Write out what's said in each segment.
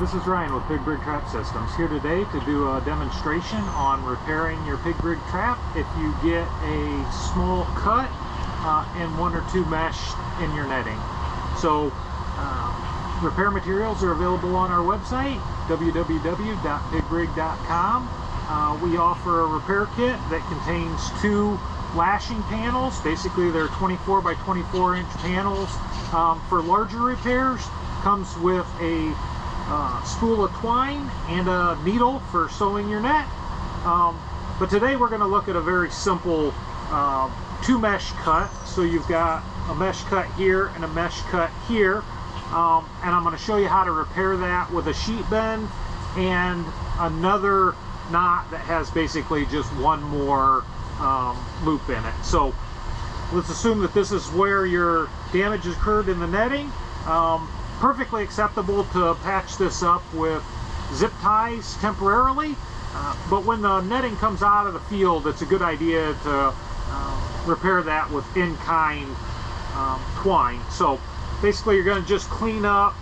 This is Ryan with Pig Brig Trap Systems, here today to do a demonstration on repairing your Pig Brig Trap if you get a small cut in one or two mesh in your netting. So repair materials are available on our website, www.pigbrig.com. We offer a repair kit that contains two lashing panels. Basically they're 24 by 24 inch panels. For larger repairs, comes with a spool of twine and a needle for sewing your net. But today we're going to look at a very simple two mesh cut. So you've got a mesh cut here and a mesh cut here, and I'm going to show you how to repair that with a sheet bend and another knot that has basically just one more loop in it. So let's assume that this is where your damage occurred in the netting. Perfectly acceptable to patch this up with zip ties temporarily, but when the netting comes out of the field, it's a good idea to repair that with in-kind twine. So basically you're going to just clean up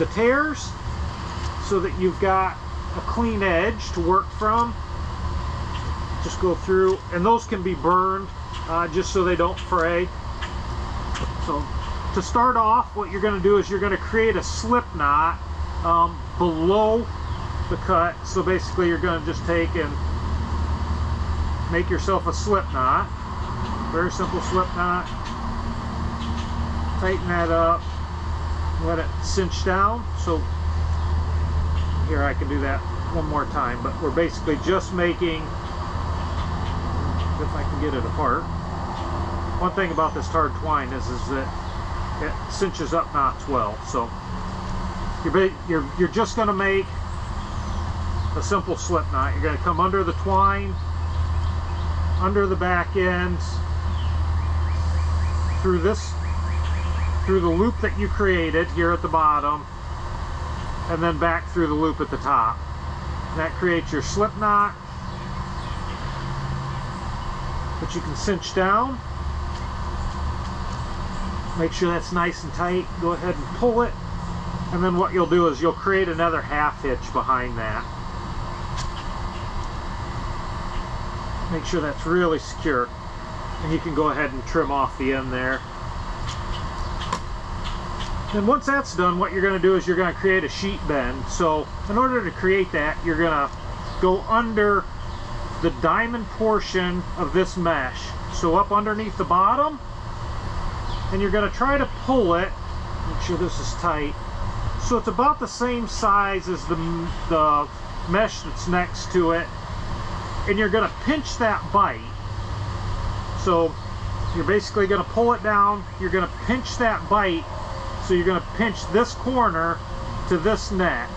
the tears so that you've got a clean edge to work from. Just go through, and those can be burned just so they don't fray. So to start off, what you're going to do is you're going to create a slip knot below the cut. So basically you're going to just take and make yourself a slip knot. Very simple slip knot. Tighten that up. Let it cinch down. So here, I can do that one more time, but we're basically just making, if I can get it apart. One thing about this hard twine is that it cinches up knots well. So you're just going to make a simple slip knot. You're going to come under the twine, under the back ends, through the loop that you created here at the bottom, and then back through the loop at the top. And that creates your slip knot, which you can cinch down. Make sure that's nice and tight. Go ahead and pull it, and then what you'll do is you'll create another half hitch behind that. Make sure that's really secure, and you can go ahead and trim off the end there. And once that's done, what you're going to do is you're going to create a sheet bend. So in order to create that, you're going to go under the diamond portion of this mesh. So up underneath the bottom, and you're going to try to pull it. Make sure this is tight. So it's about the same size as the mesh that's next to it. And you're going to pinch that bite. So you're basically going to pull it down. You're going to pinch that bite. So you're going to pinch this corner to this net,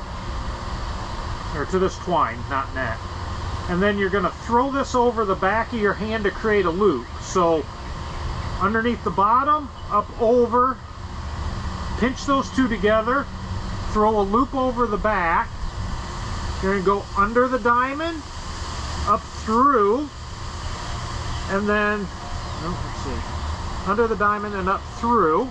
or to this twine, not net. And then you're going to throw this over the back of your hand to create a loop. So underneath the bottom, up over, pinch those two together, throw a loop over the back. You're going to go under the diamond, up through, and then, let's see, under the diamond and up through.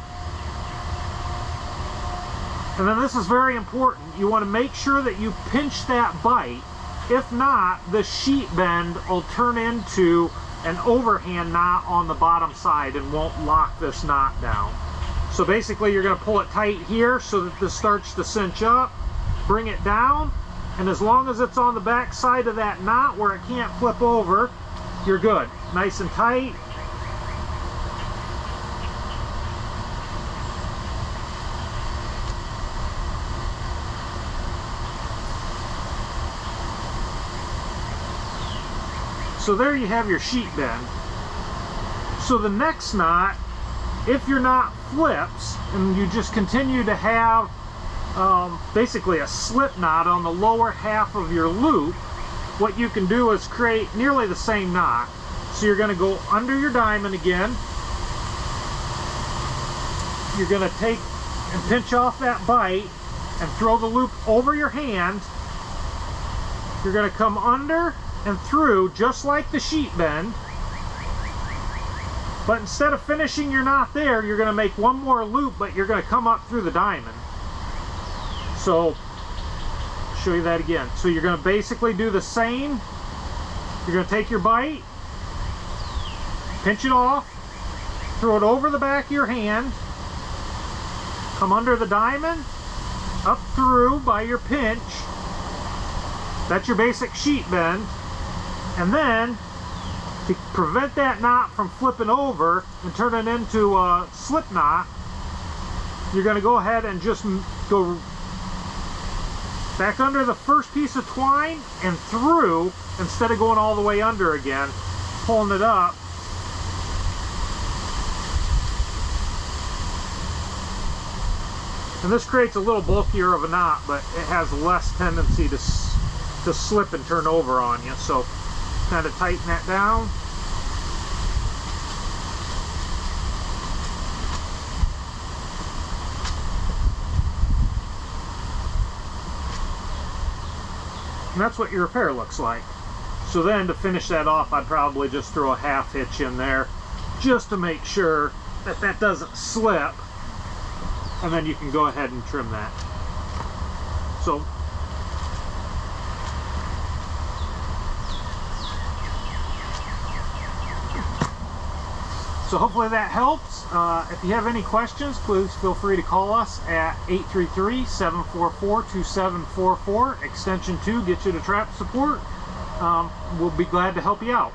And then this is very important. You want to make sure that you pinch that bite. If not, the sheet bend will turn into an overhand knot on the bottom side and won't lock this knot down. So basically you're going to pull it tight here so that this starts to cinch up, bring it down, and as long as it's on the back side of that knot where it can't flip over, you're good. Nice and tight. So there you have your sheet bend. So the next knot, if your knot flips and you just continue to have basically a slip knot on the lower half of your loop, what you can do is create nearly the same knot. So you're going to go under your diamond again. You're going to take and pinch off that bite and throw the loop over your hand. You're going to come under and through just like the sheet bend, but instead of finishing your knot there, you're going to make one more loop, but you're going to come up through the diamond. So show you that again. So you're going to basically do the same. You're going to take your bite, pinch it off, throw it over the back of your hand, come under the diamond, up through by your pinch. That's your basic sheet bend. And then to prevent that knot from flipping over and turning into a slip knot, you're going to go ahead and just go back under the first piece of twine and through, instead of going all the way under again, pulling it up. And this creates a little bulkier of a knot, but it has less tendency to slip and turn over on you. So kind of tighten that down. And that's what your repair looks like. So then to finish that off, I'd probably just throw a half hitch in there just to make sure that that doesn't slip, and then you can go ahead and trim that. So hopefully that helps. If you have any questions, please feel free to call us at 833-744-2744. Extension 2 gets you to trap support. We'll be glad to help you out.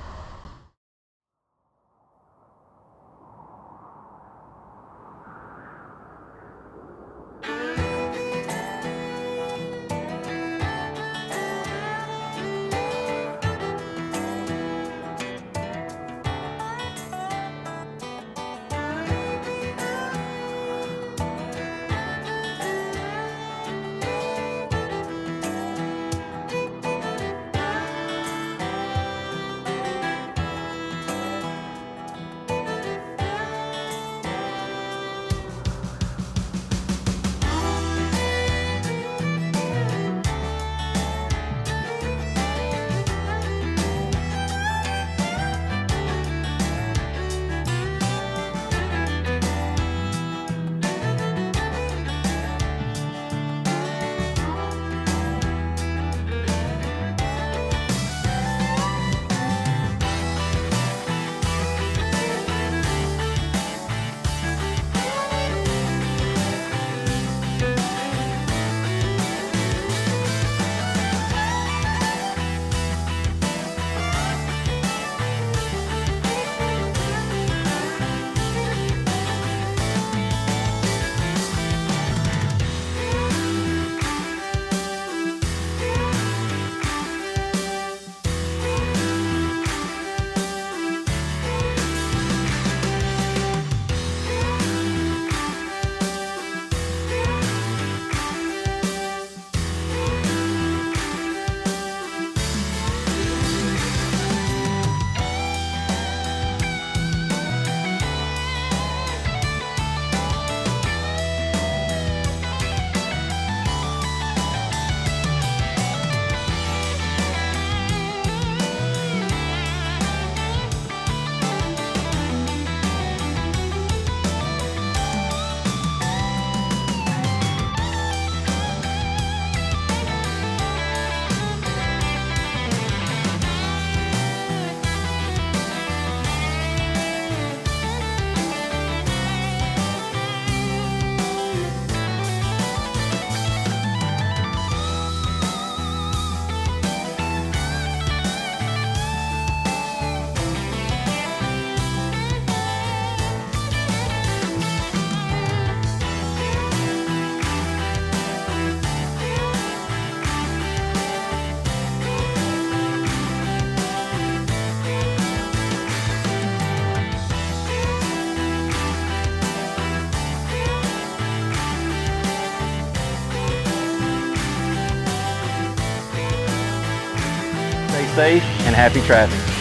Stay safe and happy trapping.